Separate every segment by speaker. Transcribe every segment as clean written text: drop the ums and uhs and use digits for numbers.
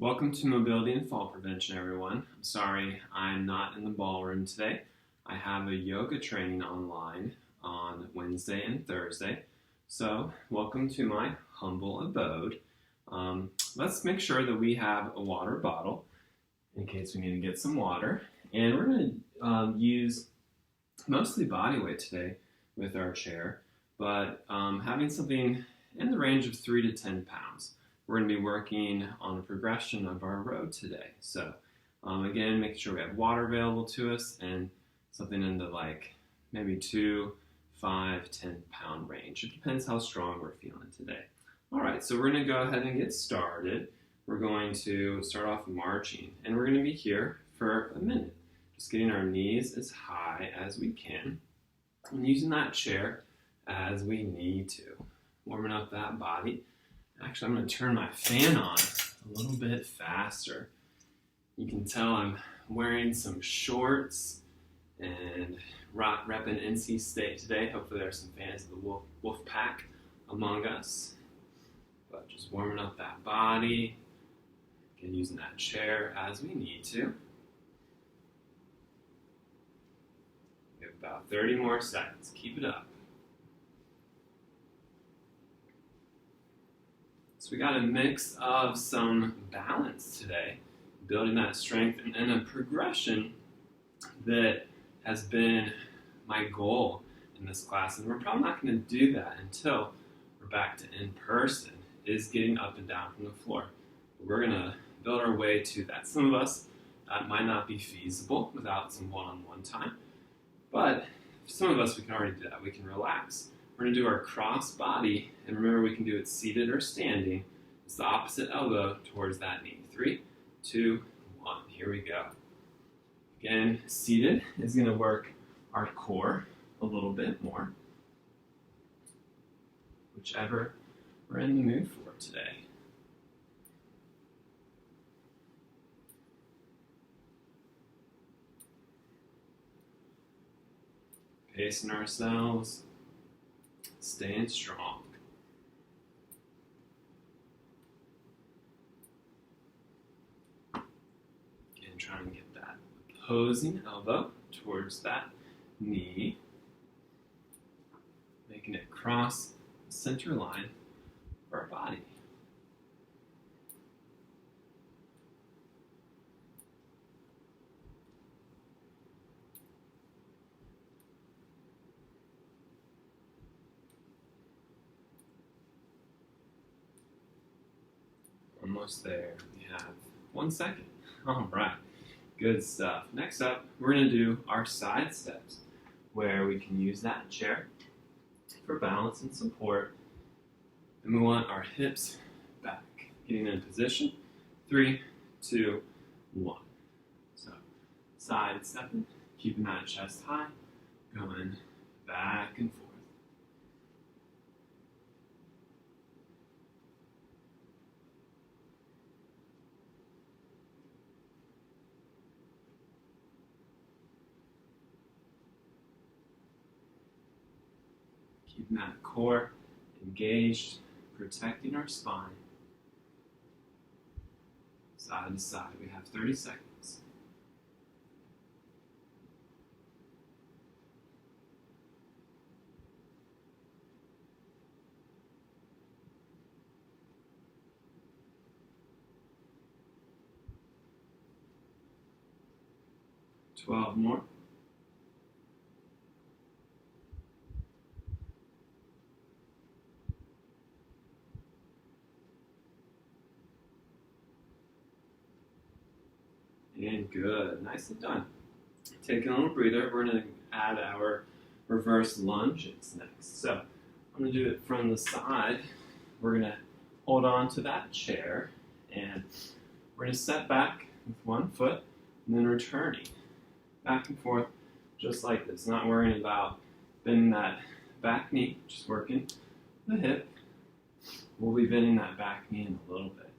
Speaker 1: Welcome to Mobility and Fall Prevention, everyone. I'm sorry I'm not in the ballroom today. I have a yoga training online on Wednesday and Thursday. So, welcome to my humble abode. Let's make sure that we have a water bottle in case we need to get some water. And we're going to use mostly body weight today with our chair, but having something in the range of 3 to 10 pounds. We're going to be working on a progression of our row today. So again, making sure we have water available to us and something in the maybe 2, 5, 10 pound range. It depends how strong we're feeling today. All right, so we're going to go ahead and get started. We're going to start off marching, and we're going to be here for a minute. Just getting our knees as high as we can and using that chair as we need to. Warming up that body. Actually, I'm going to turn my fan on a little bit faster. You can tell I'm wearing some shorts and repping NC State today. Hopefully there's some fans of the Wolf Pack among us. But just warming up that body and using that chair as we need to. We have about 30 more seconds. Keep it up. So we got a mix of some balance today, building that strength and a progression that has been my goal in this class. And we're probably not going to do that until we're back to in person, is getting up and down from the floor. But we're going to build our way to that. Some of us, that might not be feasible without some one-on-one time. But for some of us, we can already do that. We can relax. We're going to do our cross body, and remember we can do it seated or standing. It's the opposite elbow towards that knee. 3, 2, 1. Here we go. Again, seated is going to work our core a little bit more, whichever we're in the mood for today. Pacing ourselves. Staying strong. Again, trying to get that opposing elbow towards that knee. Making it cross the center line of our body. Almost there. We have 1 second. All right. Good stuff. Next up, we're going to do our side steps, where we can use that chair for balance and support. And we want our hips back. Getting in position. 3, 2, 1. So, side stepping, keeping that chest high, going back and forth. Keeping that core engaged, protecting our spine. Side to side. We have 30 seconds. Twelve more. And good. Nicely done. Taking a little breather. We're going to add our reverse lunges next. So I'm going to do it from the side. We're going to hold on to that chair, and we're going to step back with one foot and then returning back and forth just like this. Not worrying about bending that back knee, just working the hip. We'll be bending that back knee in a little bit.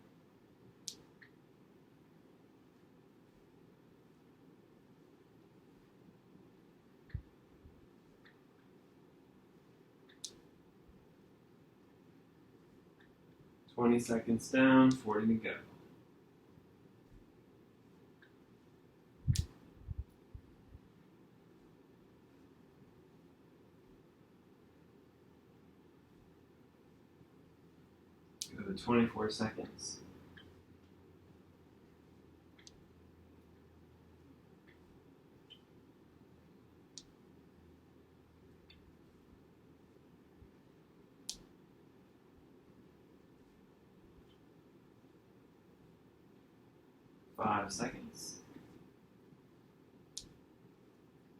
Speaker 1: $20 seconds down, 40 to go. 24 seconds. Five seconds.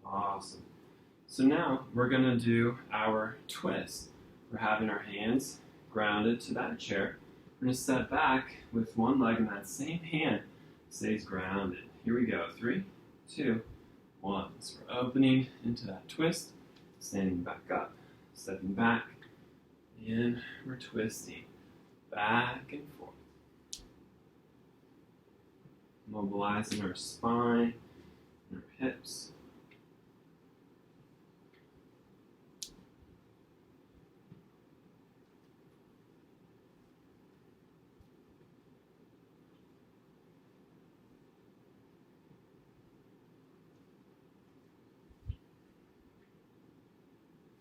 Speaker 1: Awesome. So now we're going to do our twist. We're having our hands grounded to that chair. We're going to step back with one leg and that same hand stays grounded. Here we go. 3, 2, 1. So we're opening into that twist, standing back up, stepping back, and we're twisting back and forth. Mobilizing our spine and our hips.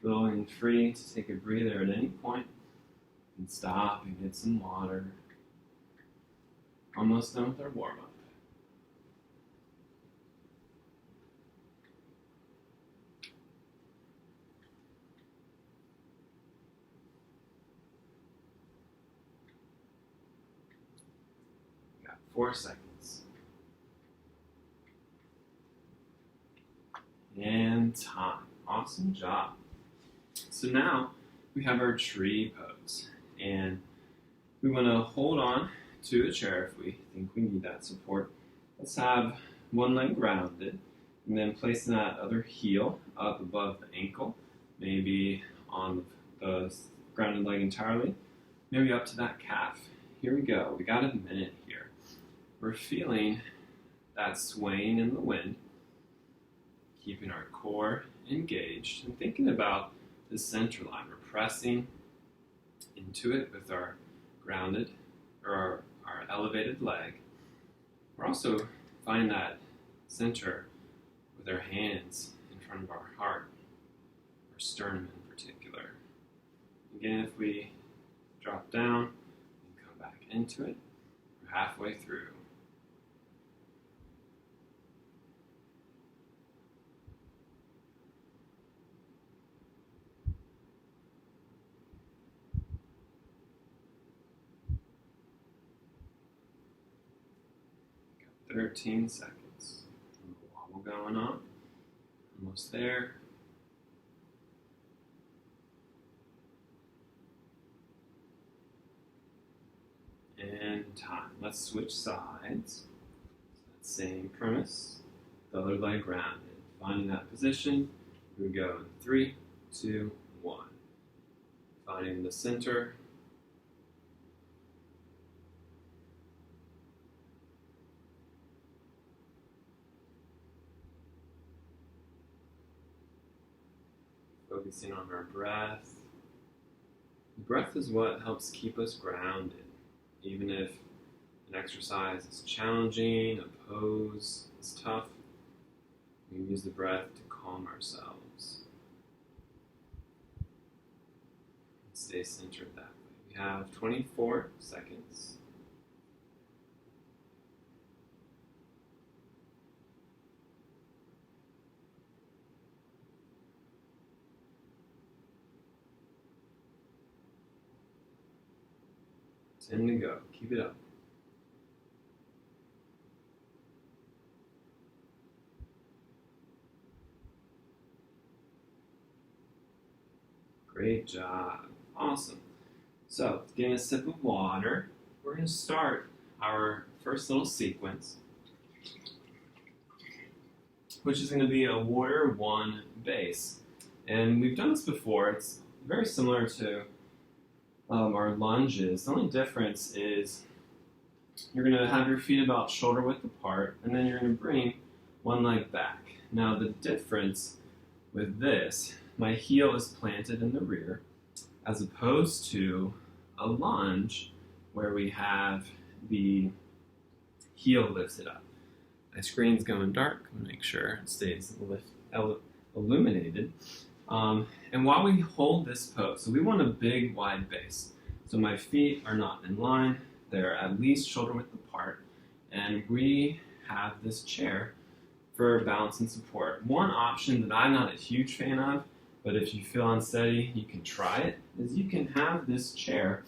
Speaker 1: Feeling free to take a breather at any point and stop and get some water. Almost done with our warm-up. Got 4 seconds. And time. Awesome job. So now we have our tree pose, and we want to hold on to a chair if we think we need that support. Let's have one leg grounded, and then placing that other heel up above the ankle, maybe on the grounded leg entirely, maybe up to that calf. Here we go. We got a minute here. We're feeling that swaying in the wind, keeping our core engaged, and thinking about the center line. We're pressing into it with our grounded or our elevated leg. We're also finding that center with our hands in front of our heart, our sternum in particular. Again, if we drop down and come back into it, we're halfway through. Got 13 seconds. Wobble going on. Almost there. And time. Let's switch sides. That same premise. The other leg grounded. Finding that position. Here we go in 3, 2, 1. Finding the center. Focusing on our breath. The breath is what helps keep us grounded. Even if an exercise is challenging, a pose is tough, we can use the breath to calm ourselves. And stay centered that way. We have 24 seconds. Time to go. Keep it up. Great job. Awesome. So, getting a sip of water, we're going to start our first little sequence, which is going to be a warrior 1 base. And we've done this before. It's very similar to our lunges. The only difference is you're going to have your feet about shoulder width apart, and then you're going to bring one leg back. Now the difference with this, my heel is planted in the rear, as opposed to a lunge where we have the heel lifted up. My screen's going dark. I'm going to make sure it stays illuminated. And while we hold this pose, so we want a big, wide base. So my feet are not in line, they're at least shoulder width apart, and we have this chair for balance and support. One option that I'm not a huge fan of, but if you feel unsteady, you can try it, is you can have this chair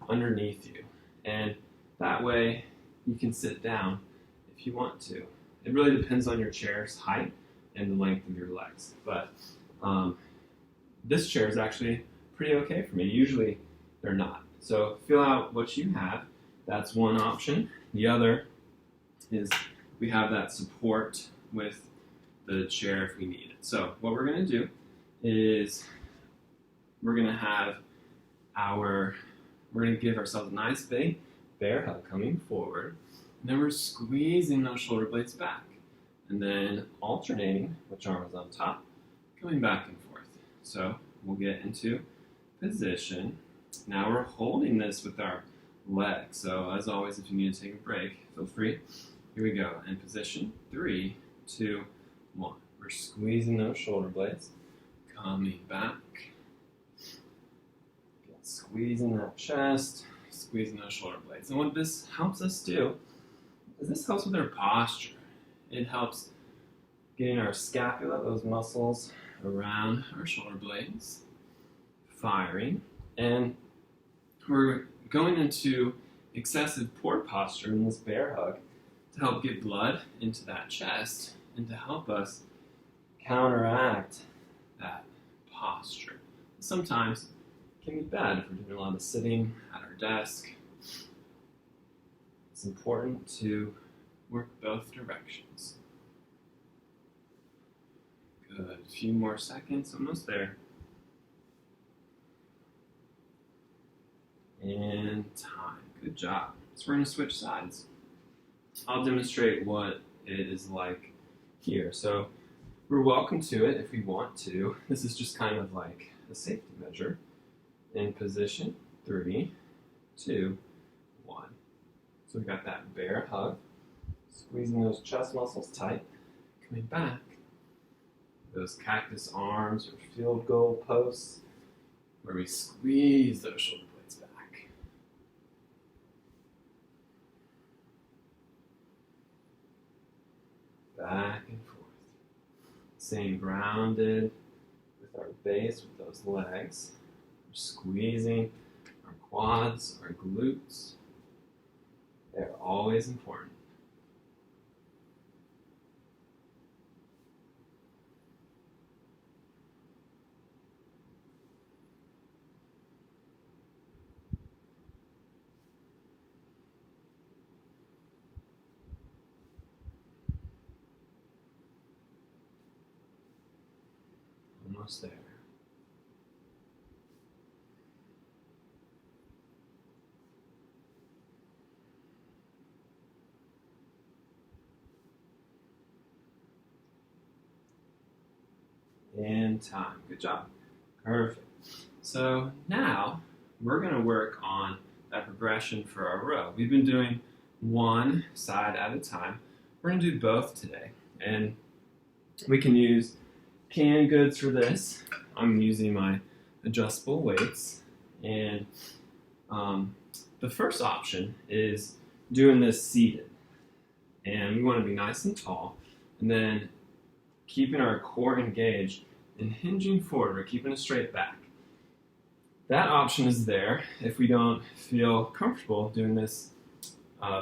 Speaker 1: underneath you. And that way you can sit down if you want to. It really depends on your chair's height and the length of your legs. But this chair is actually pretty okay for me. Usually they're not. So feel out what you have. That's one option. The other is we have that support with the chair if we need it. So what we're going to do is we're going to give ourselves a nice big bear hug coming forward. And then we're squeezing those shoulder blades back. And then alternating which arm is on top, going back and forth. So we'll get into position. Now we're holding this with our legs. So as always, if you need to take a break, feel free. Here we go. In position, 3, 2, 1. We're squeezing those shoulder blades, coming back, squeezing that chest, squeezing those shoulder blades. And what this helps us do is this helps with our posture. It helps getting our scapula, those muscles around our shoulder blades, firing. And we're going into excessive poor posture in this bear hug to help get blood into that chest and to help us counteract that posture. Sometimes it can be bad if we're doing a lot of sitting at our desk. It's important to work both directions. Good. A few more seconds, almost there. And time. Good job. So we're going to switch sides. I'll demonstrate what it is like here. So we're welcome to it if we want to. This is just kind of like a safety measure. In position, 3, 2, 1. So we got that bear hug, squeezing those chest muscles tight, coming back. Those cactus arms or field goal posts where we squeeze those shoulder blades back. Back and forth. Staying grounded with our base, with those legs. We're squeezing our quads, our glutes. They're always important. Almost there. And time. Good job. Perfect. So now we're going to work on that progression for our row. We've been doing one side at a time. We're going to do both today. And we can use canned goods for this. I'm using my adjustable weights. And the first option is doing this seated. And we want to be nice and tall. And then keeping our core engaged and hinging forward, or keeping a straight back. That option is there if we don't feel comfortable doing this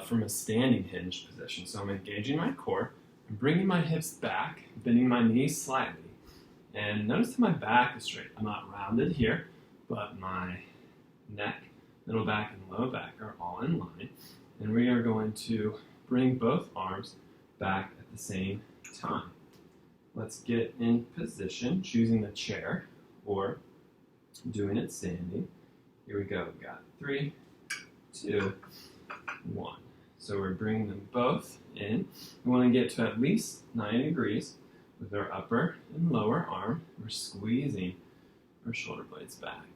Speaker 1: from a standing hinge position. So I'm engaging my core, I'm bringing my hips back, bending my knees slightly. And notice that my back is straight. I'm not rounded here, but my neck, middle back, and low back are all in line. And we are going to bring both arms back at the same time. Let's get in position, choosing the chair or doing it standing. Here we go. We got 3, 2, 1. So we're bringing them both in. We want to get to at least 90 degrees with our upper and lower arm. We're squeezing our shoulder blades back.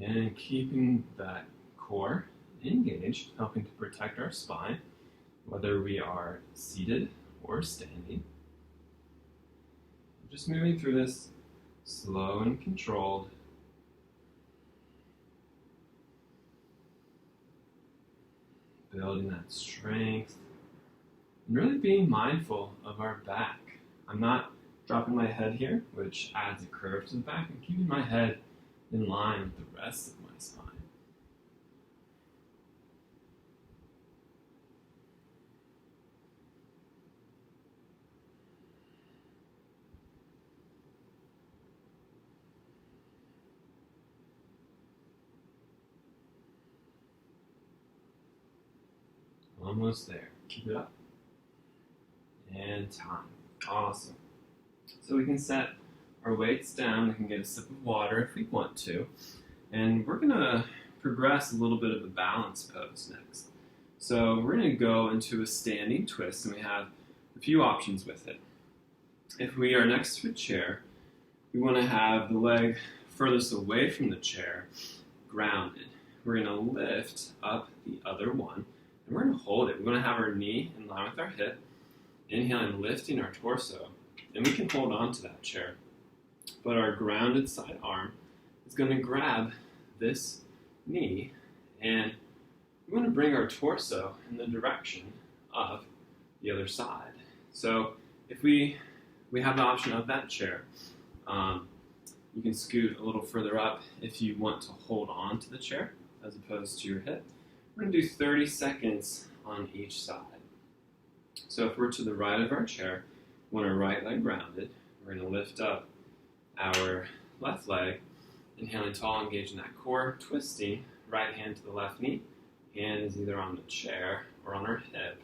Speaker 1: And keeping that core engaged, helping to protect our spine, whether we are seated or standing. Just moving through this slow and controlled. building that strength, and really being mindful of our back. I'm not dropping my head here, which adds a curve to the back, and keeping my head in line with the rest of my spine. Almost there. Keep it up. And time. Awesome. So we can set our weights down. We can get a sip of water if we want to. And we're going to progress a little bit of a balance pose next. So we're going to go into a standing twist, and we have a few options with it. If we are next to a chair, we want to have the leg furthest away from the chair, grounded. We're going to lift up the other one, and we're going to hold it. We're going to have our knee in line with our hip, inhaling, lifting our torso, and we can hold on to that chair. But our grounded side arm is going to grab this knee, and we want to bring our torso in the direction of the other side. So if we have the option of that chair, you can scoot a little further up if you want to hold on to the chair as opposed to your hip. We're going to do 30 seconds on each side. So if we're to the right of our chair, we want our right leg grounded. We're going to lift up our left leg, inhaling tall, engaging that core, twisting, right hand to the left knee. Hand is either on the chair or on our hip.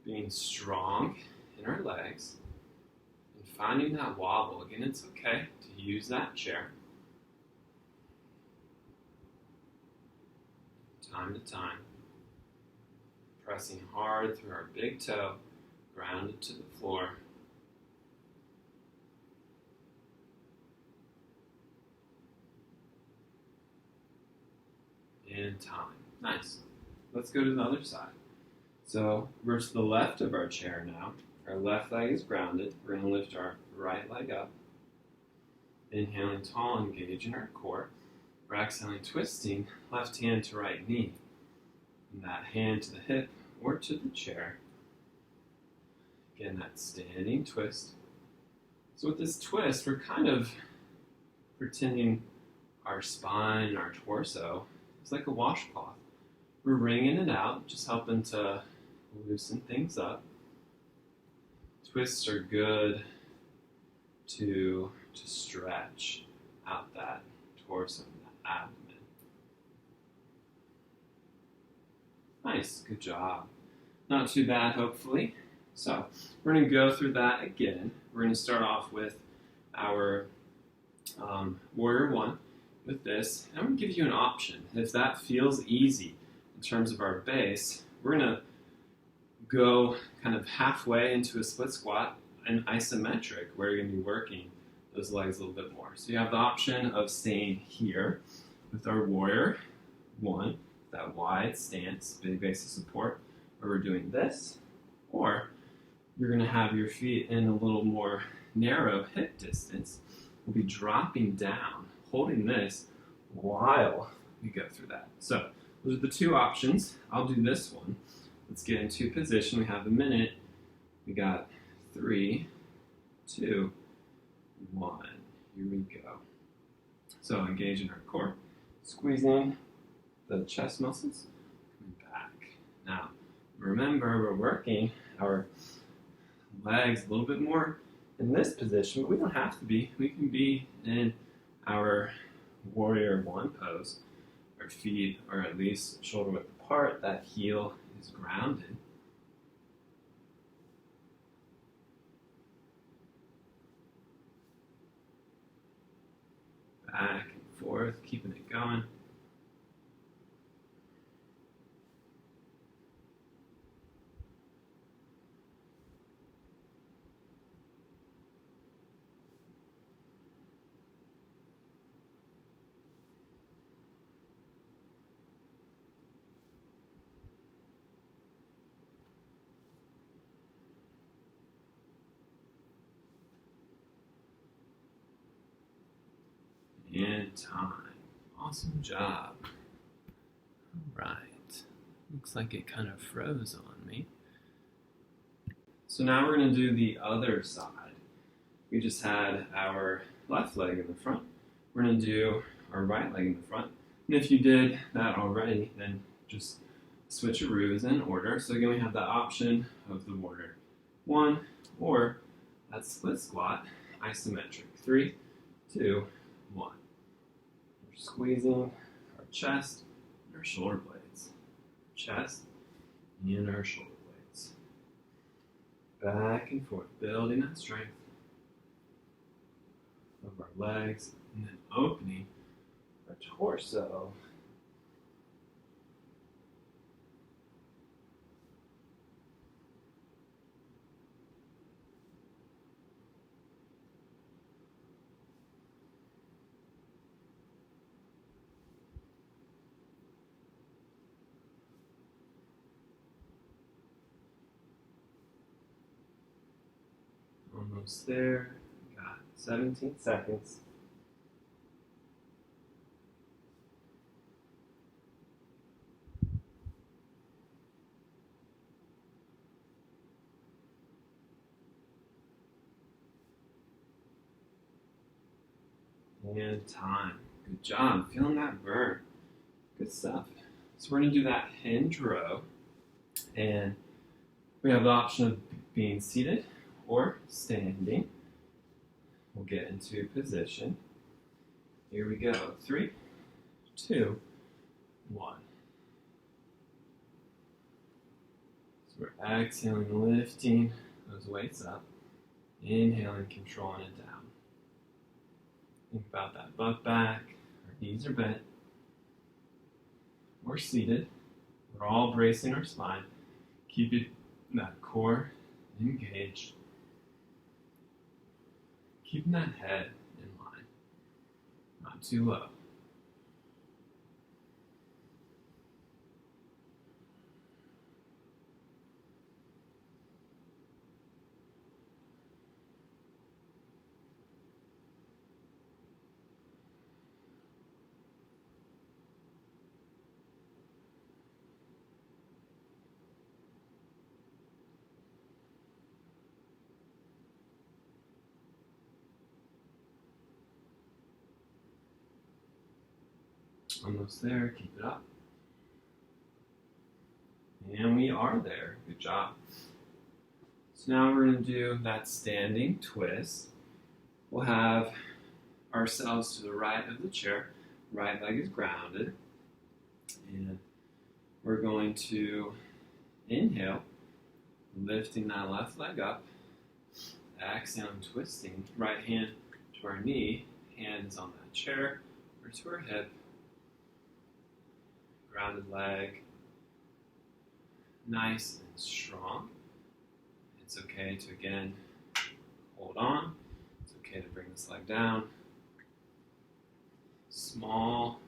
Speaker 1: Being strong in our legs and finding that wobble. Again, it's okay to use that chair. Time to time. Pressing hard through our big toe, grounded to the floor. And time. Nice. Let's go to the other side. So we're to the left of our chair now. Our left leg is grounded. We're going to lift our right leg up. Inhaling tall, engaging our core. We're exhaling, twisting left hand to right knee. And that hand to the hip or to the chair. Again, that standing twist. So with this twist, we're kind of pretending our spine, our torso, is like a washcloth. We're wringing it out, just helping to loosen things up. Twists are good to stretch out that torso and that abdomen. Nice, good job. Not too bad, hopefully. So we're going to go through that again. We're going to start off with our Warrior 1 with this. And I'm going to give you an option. If that feels easy in terms of our base, we're going to go kind of halfway into a split squat and isometric, where you're going to be working those legs a little bit more. So you have the option of staying here with our Warrior 1, that wide stance, big base of support, where we're doing this, or you're going to have your feet in a little more narrow hip distance. We'll be dropping down, holding this while we go through that. So those are the two options. I'll do this one. Let's get into position. We have a minute. We got 3, 2, 1. Here we go. So engaging our core, squeezing the chest muscles, coming back. Now, remember, we're working our legs a little bit more in this position, but we don't have to be. We can be in our Warrior 1 pose. Our feet are at least shoulder width apart. That heel is grounded. Back and forth, keeping it going. And time. Awesome job. All right. Looks like it kind of froze on me. So now we're going to do the other side. We just had our left leg in the front. We're going to do our right leg in the front. And if you did that already, then just switcheroos in order. So again, we have the option of the warrior 1 or that split squat, isometric. 3, 2, 1. We're squeezing our chest and our shoulder blades. Chest and our shoulder blades. Back and forth, building that strength of our legs and then opening our torso. Almost there. Got 17 seconds. And time. Good job. Feeling that burn. Good stuff. So we're going to do that hinge row. And we have the option of being seated or standing. We'll get into position. Here we go. 3, 2, 1. So we're exhaling, lifting those weights up. Inhaling, controlling it down. Think about that butt back. Our knees are bent. We're seated. We're all bracing our spine. Keep that core engaged. Keeping that head in line, not too low. Almost there, keep it up. And we are there, good job. So now we're going to do that standing twist. We'll have ourselves to the right of the chair, right leg is grounded. And we're going to inhale, lifting that left leg up, exhaling, twisting, right hand to our knee, hands on that chair or to our hip. Grounded leg, nice and strong. It's okay to, again, hold on. It's okay to bring this leg down. Small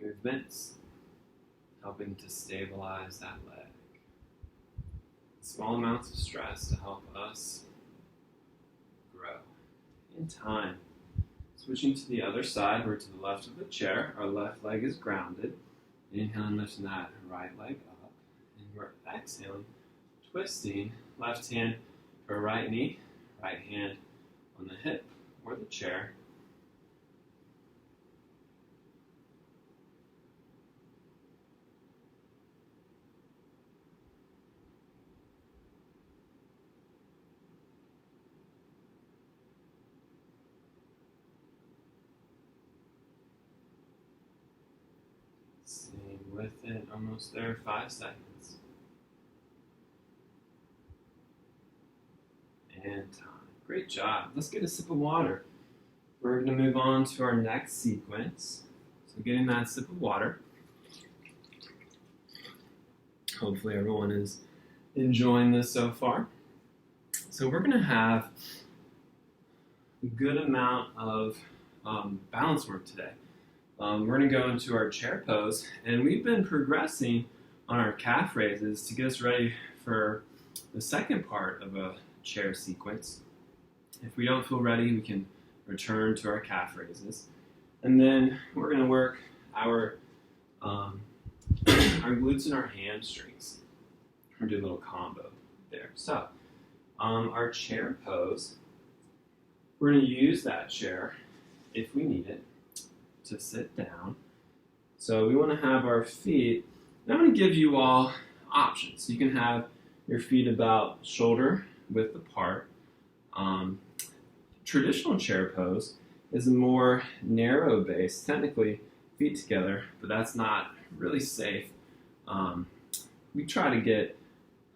Speaker 1: movements, helping to stabilize that leg. Small amounts of stress to help us grow in time. Switching to the other side, we're to the left of the chair. Our left leg is grounded. Inhaling, lifting that right leg up. And we're exhaling, twisting, left hand for right knee, right hand on the hip or the chair. Same with it, almost there, 5 seconds. And time. Great job. Let's get a sip of water. We're going to move on to our next sequence. So getting that sip of water. Hopefully everyone is enjoying this so far. So we're going to have a good amount of balance work today. We're going to go into our chair pose, and we've been progressing on our calf raises to get us ready for the second part of a chair sequence. If we don't feel ready, we can return to our calf raises. And then we're going to work our our glutes and our hamstrings. We're doing a little combo there. So, our chair pose, we're going to use that chair, if we need it, to sit down. So we want to have our feet, and I'm going to give you all options. You can have your feet about shoulder width apart. Traditional chair pose is a more narrow base, technically feet together, but that's not really safe. We try to get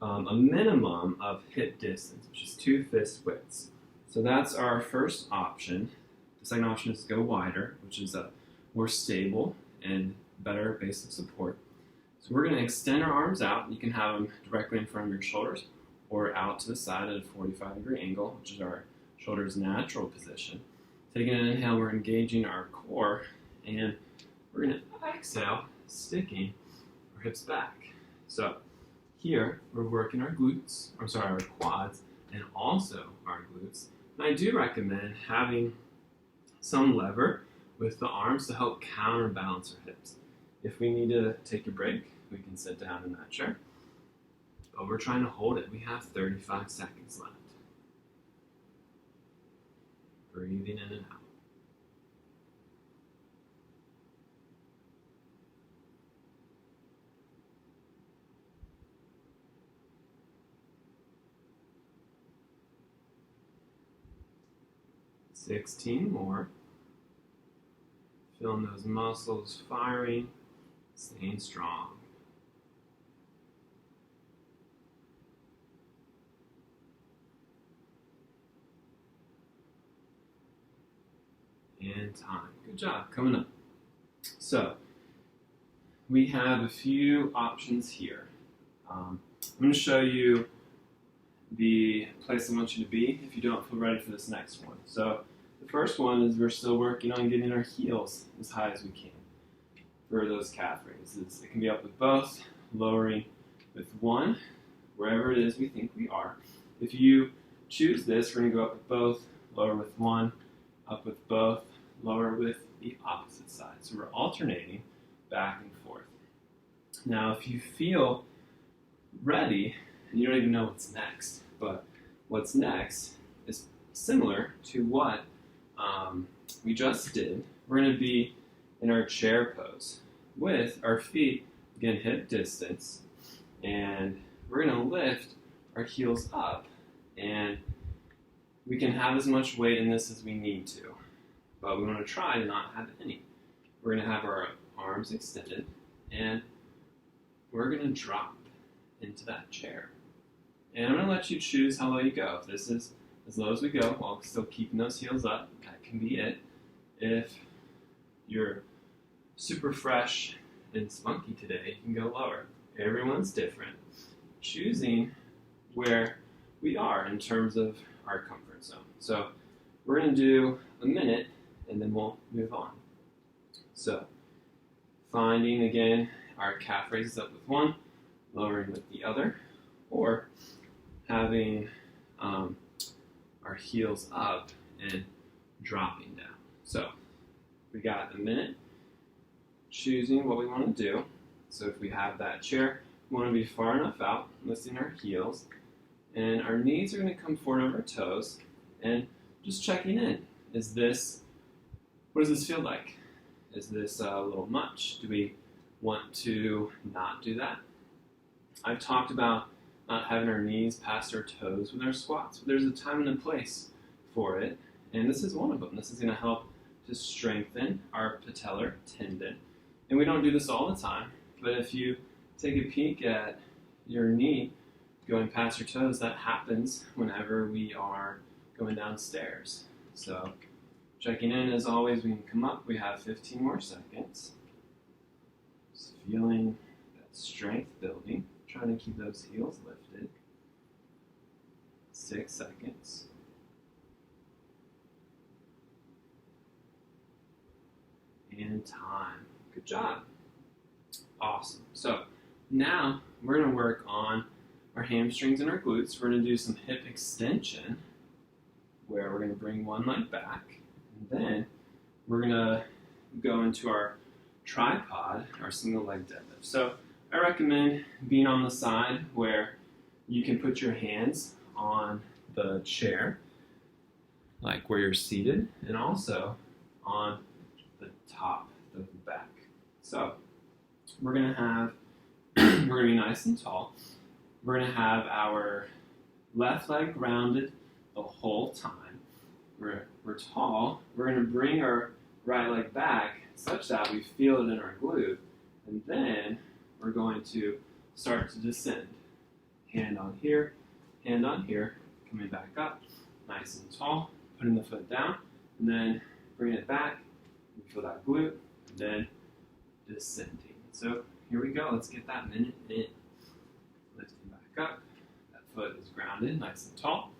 Speaker 1: a minimum of hip distance, which is 2 fist widths. So that's our first option. The second option is to go wider, which is a more stable and better base of support. So we're going to extend our arms out. You can have them directly in front of your shoulders or out to the side at a 45-degree angle, which is our shoulder's natural position. Taking an inhale, we're engaging our core, and we're going to exhale, sticking our hips back. So here, we're working our glutes, our quads, and also our glutes. And I do recommend having some lever with the arms to help counterbalance our hips. If we need to take a break, we can sit down in that chair. But we're trying to hold it. We have 35 seconds left. Breathing in and out. $16 more. Feeling those muscles firing, staying strong. And time. Good job. Coming up. So, we have a few options here. I'm going to show you the place I want you to be if you don't feel ready for this next one. So, the first one is we're still working on getting our heels as high as we can for those calf raises. It can be up with both, lowering with one, wherever it is we think we are. If you choose this, we're going to go up with both, lower with one, up with both, lower with the opposite side. So we're alternating back and forth. Now, if you feel ready, and you don't even know what's next, but what's next is similar to what we just did. We're going to be in our chair pose with our feet, again, hip distance, and we're going to lift our heels up, and we can have as much weight in this as we need to, but we want to try to not have any. We're going to have our arms extended, and we're going to drop into that chair. And I'm going to let you choose how low you go. If this is as low as we go, while still keeping those heels up, that can be it. If you're super fresh and spunky today, you can go lower. Everyone's different. Choosing where we are in terms of our comfort zone. So we're going to do a minute, and then we'll move on. So finding, again, our calf raises up with one, lowering with the other, or having our heels up and dropping down. So we got a minute, choosing what we want to do. So if we have that chair, we want to be far enough out, lifting our heels, and our knees are going to come forward over our toes, and just checking in. What does this feel like? Is this a little much? Do we want to not do that? I've talked about not having our knees past our toes with our squats. There's a time and a place for it, and this is one of them. This is going to help to strengthen our patellar tendon. And we don't do this all the time, but if you take a peek at your knee going past your toes, that happens whenever we are going downstairs. So checking in, as always, we can come up. We have 15 more seconds. Just feeling that strength building. Trying to keep those heels lifted. 6 seconds. And time. Good job. Awesome. So now we're going to work on our hamstrings and our glutes. We're going to do some hip extension, where we're going to bring one leg back, and then we're going to go into our tripod, our single leg deadlift. So I recommend being on the side where you can put your hands on the chair, like where you're seated, and also on the top, the back. So we're gonna have, we're gonna be nice and tall. We're gonna have our left leg grounded the whole time. We're tall. We're gonna bring our right leg back such that we feel it in our glute, and then we're going to start to descend. Hand on here, coming back up, nice and tall, putting the foot down, and then bring it back. You feel that glute, and then descending. So here we go. Let's get that minute in. Lifting back up. That foot is grounded, nice and tall.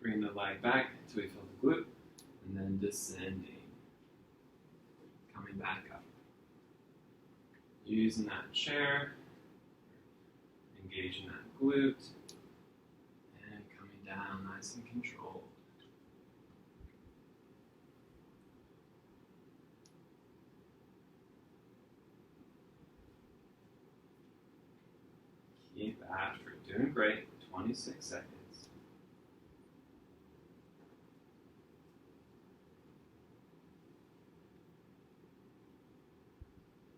Speaker 1: Bring the leg back until we feel the glute, and then descending. Coming back up. Using that chair, engaging that glute, and coming down nice and controlled. Keep after it. Doing great. 26 seconds.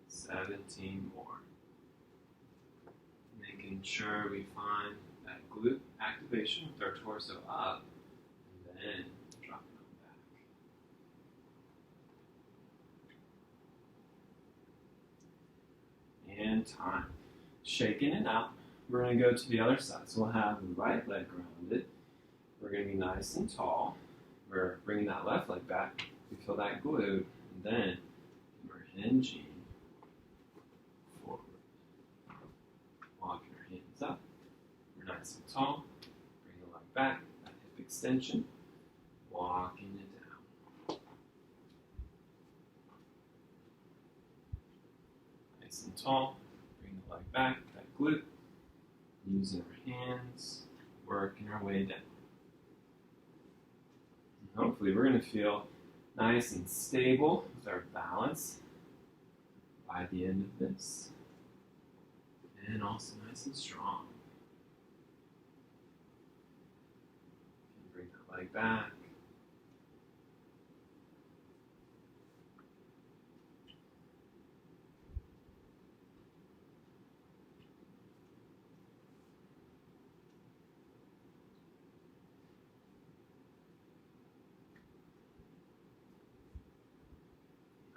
Speaker 1: 17 more. Making sure we find that glute activation with our torso up, and then dropping on back. And time. Shaking it out. We're going to go to the other side. So we'll have the right leg grounded. We're going to be nice and tall. We're bringing that left leg back. We feel that glute, and then we're hinging forward. Walking our hands up. We're nice and tall. Bring the leg back. That hip extension. Walking it down. Nice and tall. Bring the leg back. That glute. Using our hands. Working our way down. And hopefully we're going to feel nice and stable with our balance by the end of this. And also nice and strong. Bring that leg back.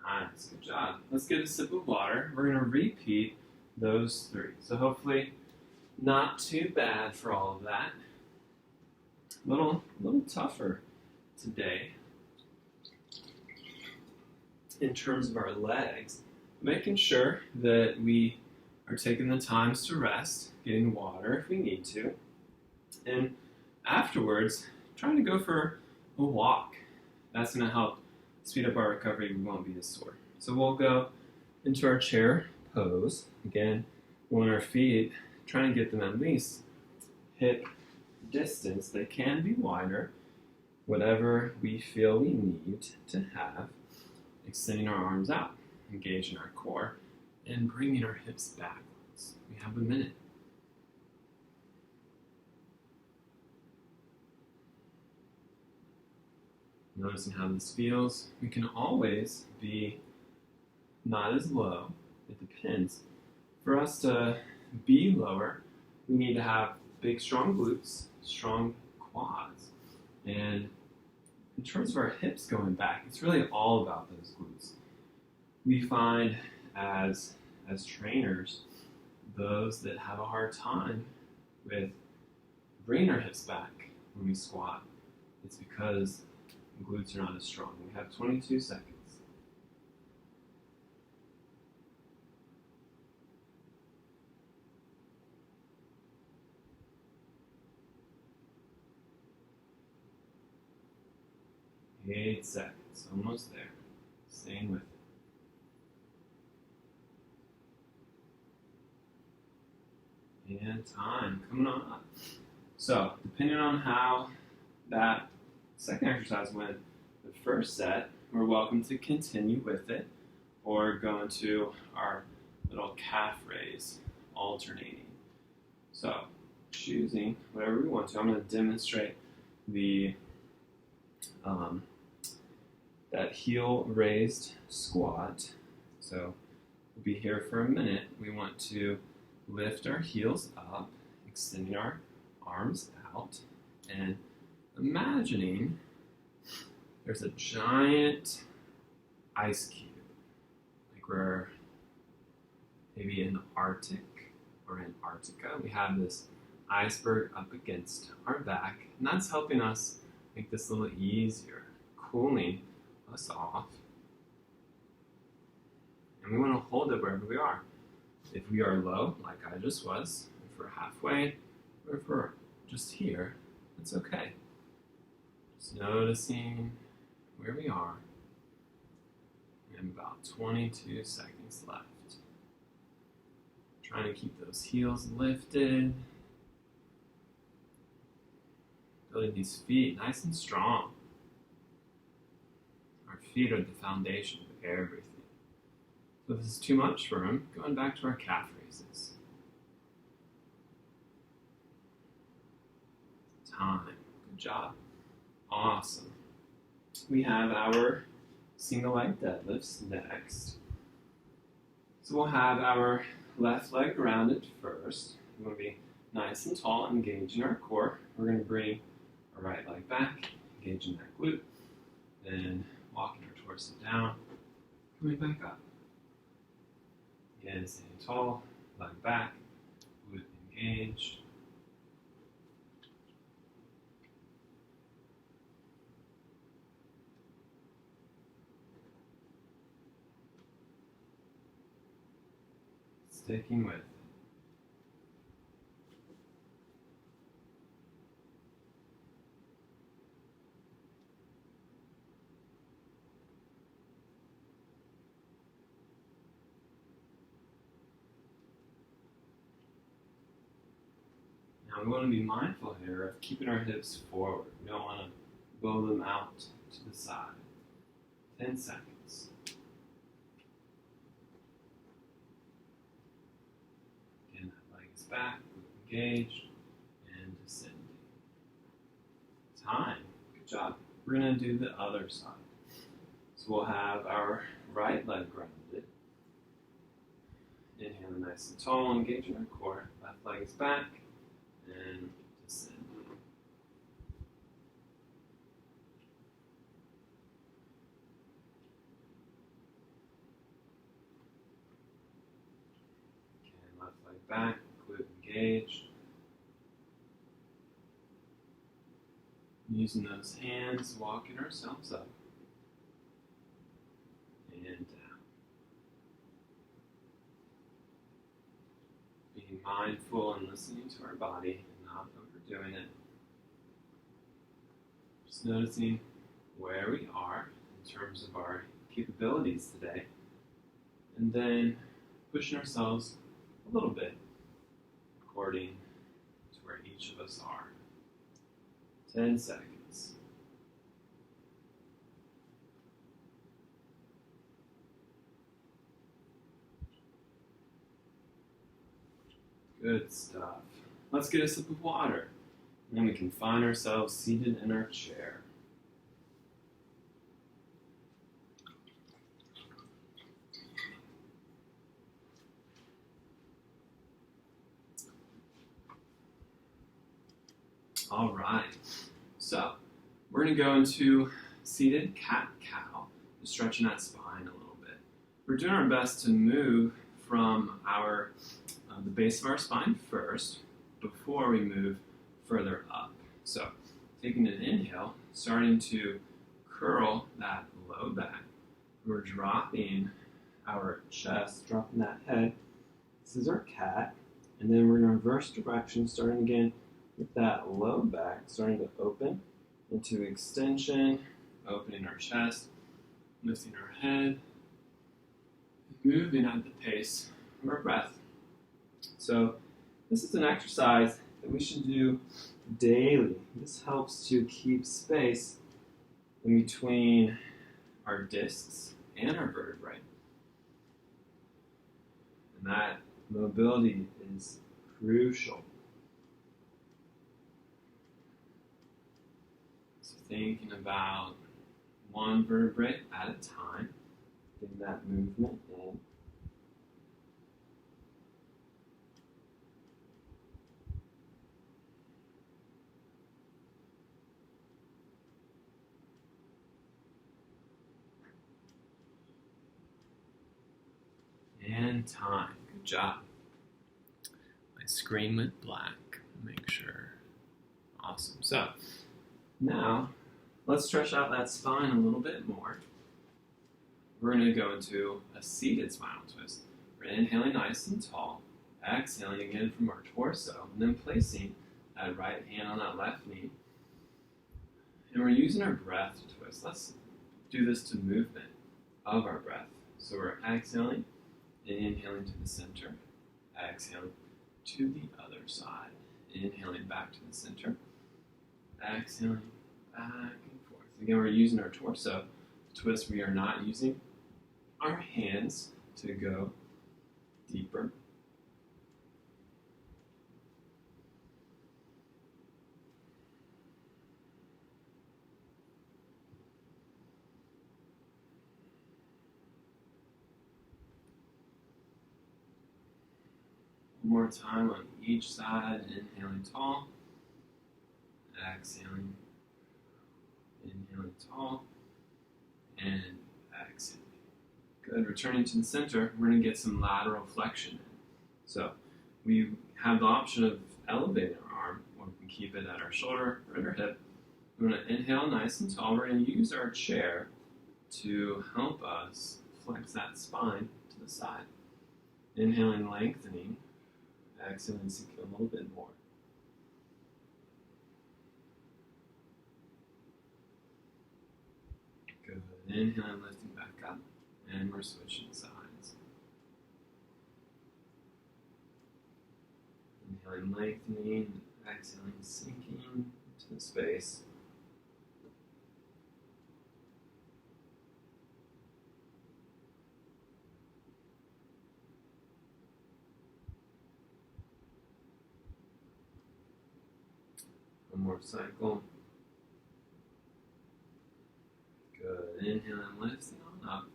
Speaker 1: Nice, good job. Let's get a sip of water. We're going to repeat those 3. So hopefully not too bad for all of that. A little tougher today in terms of our legs. Making sure that we are taking the times to rest, getting water if we need to, and afterwards trying to go for a walk. That's going to help speed up our recovery. We won't be as sore. So we'll go into our chair pose. Again, on our feet, trying to get them at least hip distance. They can be wider, whatever we feel we need to have. Extending our arms out, engaging our core, and bringing our hips backwards. We have a minute. Noticing how this feels. We can always be not as low. It depends. For us to be lower, we need to have big, strong glutes, strong quads. And in terms of our hips going back, it's really all about those glutes. We find as trainers, those that have a hard time with bringing our hips back when we squat, it's because the glutes are not as strong. We have 22 seconds. Eight seconds, almost there. Staying with it. And time, coming on up. So, depending on how that second exercise went, the first set, we're welcome to continue with it or go into our little calf raise, alternating. So, choosing whatever we want to. I'm going to demonstrate the that heel raised squat. So we'll be here for a minute. We want to lift our heels up, extending our arms out, and imagining there's a giant ice cube, like we're maybe in the Arctic or Antarctica. We have this iceberg up against our back, and that's helping us make this a little easier, cooling us off. And we want to hold it wherever we are. If we are low, like I just was, if we're halfway, or if we're just here, it's okay. Just noticing where we are. We have about 22 seconds left. Trying to keep those heels lifted. Building these feet nice and strong. Our feet are the foundation of everything. So if this is too much for them, going back to our calf raises. Time. Good job. Awesome. We have our single leg deadlifts next. So we'll have our left leg grounded first. We're going to be nice and tall, engaging our core. We're going to bring our right leg back, engaging that glute. Then walking our torso down, coming back up. Again, staying tall, leg back, glute engaged. Sticking with it. Now we want to be mindful here of keeping our hips forward. We don't want to blow them out to the side. 10 seconds. Again, that leg is back, engaged, and descending. Time. Good job. We're going to do the other side. So we'll have our right leg grounded. Inhale nice and tall, engaging our core. Left leg is back, and descending. Okay, left leg back, glute engaged. Using those hands, walking ourselves up and down. Being mindful and listening to our body and not overdoing it. Just noticing where we are in terms of our capabilities today. And then pushing ourselves a little bit according to where each of us are. 10 seconds. Good stuff. Let's get a sip of water. And then we can find ourselves seated in our chair. All right. So, we're going to go into seated cat-cow, just stretching that spine a little bit. We're doing our best to move from our the base of our spine first before we move further up. So, taking an inhale, starting to curl that low back. We're dropping our chest, dropping that head. This is our cat. And then we're in reverse direction, starting again with that low back, starting to open into extension, opening our chest, lifting our head, moving at the pace of our breath. So this is an exercise that we should do daily. This helps to keep space in between our discs and our vertebrae. And that mobility is crucial. So thinking about one vertebrae at a time, getting that movement in. And time. Good job. My screen went black. Make sure. Awesome. So now let's stretch out that spine a little bit more. We're going to go into a seated spinal twist. We're inhaling nice and tall, exhaling again from our torso, and then placing that right hand on that left knee. And we're using our breath to twist. Let's do this to movement of our breath. So we're exhaling, inhaling to the center, exhaling to the other side, inhaling back to the center, exhaling back and forth. Again, we're using our torso to twist. We are not using our hands to go deeper. One more time on each side, inhaling tall, exhaling, inhaling tall, and exhaling. Good. Returning to the center, we're going to get some lateral flexion in. So we have the option of elevating our arm, or we can keep it at our shoulder or at our hip. We're going to inhale nice and tall. We're going to use our chair to help us flex that spine to the side. Inhaling, lengthening. Exhaling, sinking a little bit more. Good. Inhaling, lifting back up. And we're switching sides. Inhaling, lengthening. Exhaling, sinking into the space. One more cycle. Good. Inhaling, lifting on up,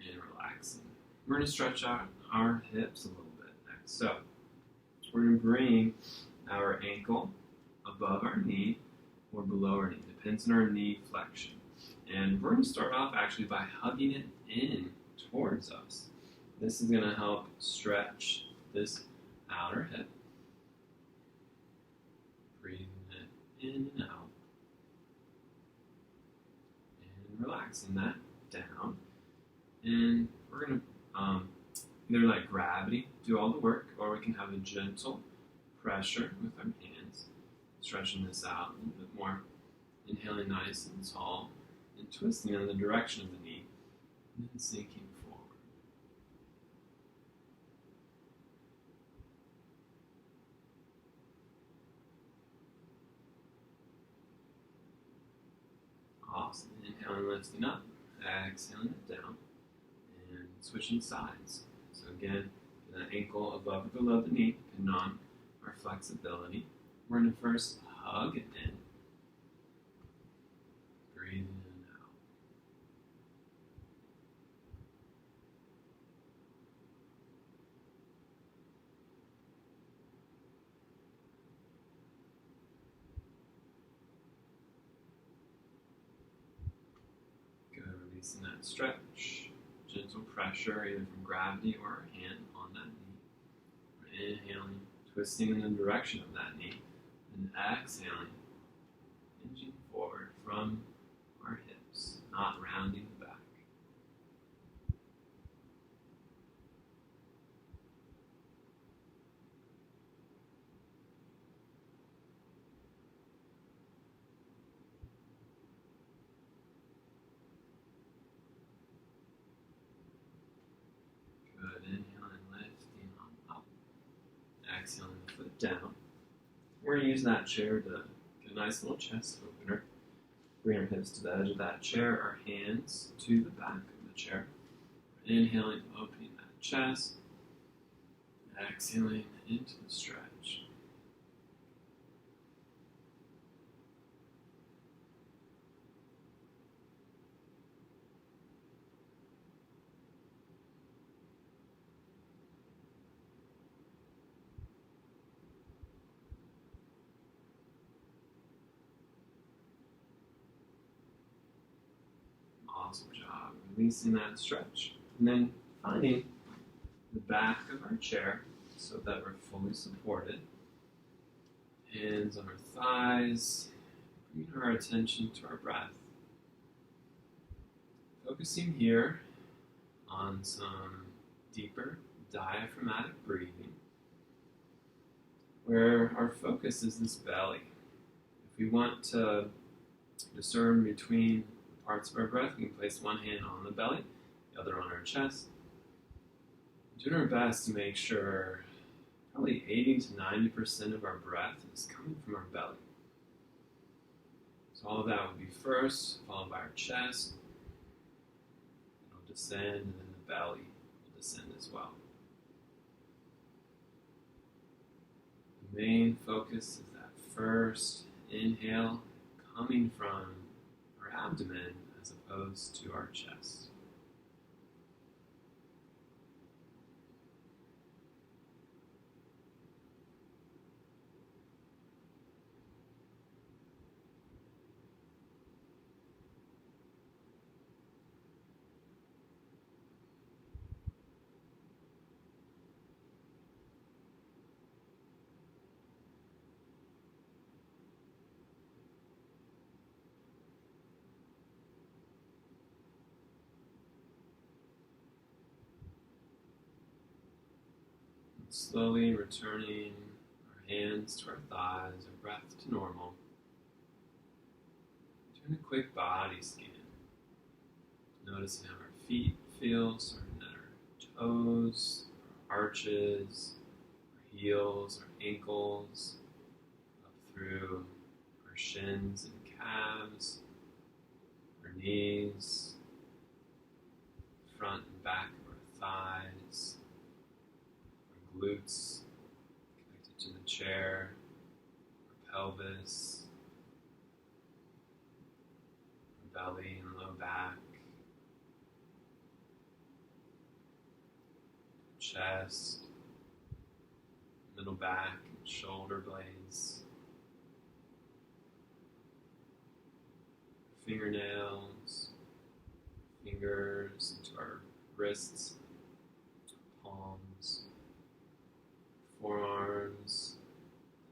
Speaker 1: and relaxing. We're going to stretch out our hips a little bit next. So we're going to bring our ankle above our knee or below our knee. Depends on our knee flexion. And we're going to start off actually by hugging it in towards us. This is going to help stretch this outer hip. Breathing it in and out. And relaxing that down. And we're going to either let gravity do all the work, or we can have a gentle pressure with our hands, stretching this out a little bit more. Inhaling nice and tall, and twisting in the direction of the knee, and then sinking forward. Awesome. Inhaling, lifting up, exhaling it down, and switching sides. So again, the ankle above or below the knee, depending on our flexibility. We're going to first hug it in. Breathing in and out. Good. Releasing that stretch. Gentle pressure either from gravity or our hand on that knee. We're inhaling, twisting in the direction of that knee, and exhaling, hinging forward from our hips, not rounding the back. Good. Inhaling, lifting on up. Exhaling the foot down. We're going to use that chair to get a nice little chest opener. Bring our hips to the edge of that chair, our hands to the back of the chair. Inhaling, opening that chest. Exhaling into the stretch. Awesome job. Releasing that stretch. And then finding the back of our chair so that we're fully supported. Hands on our thighs. Bringing our attention to our breath. Focusing here on some deeper diaphragmatic breathing, where our focus is this belly. If we want to discern between parts of our breath, we can place one hand on the belly, the other on our chest. Doing our best to make sure probably 80 to 90% of our breath is coming from our belly. So all of that would be first, followed by our chest. It'll descend, and then the belly will descend as well. The main focus is that first inhale coming from our abdomen as opposed to our chest. Slowly returning our hands to our thighs, our breath to normal. Doing a quick body scan. Noticing how our feet feel, starting at our toes, our arches, our heels, our ankles, up through our shins and calves, our knees, front and back of our thighs, glutes connected to the chair, our pelvis, our belly and low back, chest, middle back and shoulder blades, fingernails, fingers into our wrists, palms, forearms,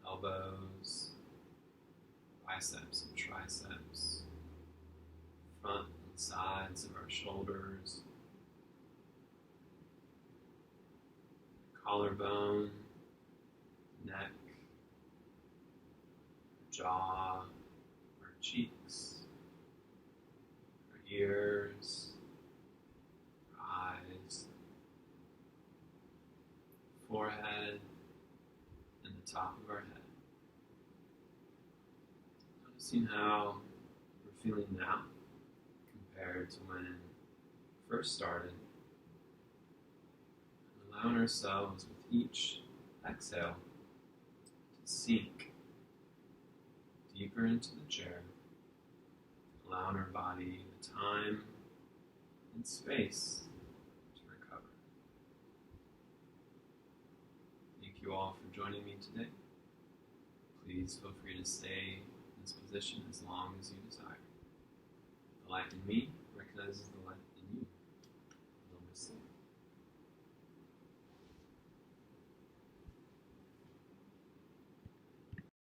Speaker 1: elbows, biceps and triceps, front and sides of our shoulders, collarbone, neck, jaw, our cheeks, our ears, our eyes, forehead, and the top of our head. Noticing how we're feeling now compared to when we first started. And allowing ourselves with each exhale to sink deeper into the chair, allowing our body the time and space to recover. Thank you all for joining me today. Please feel free to stay in this position as long as you desire. The light in me recognizes the light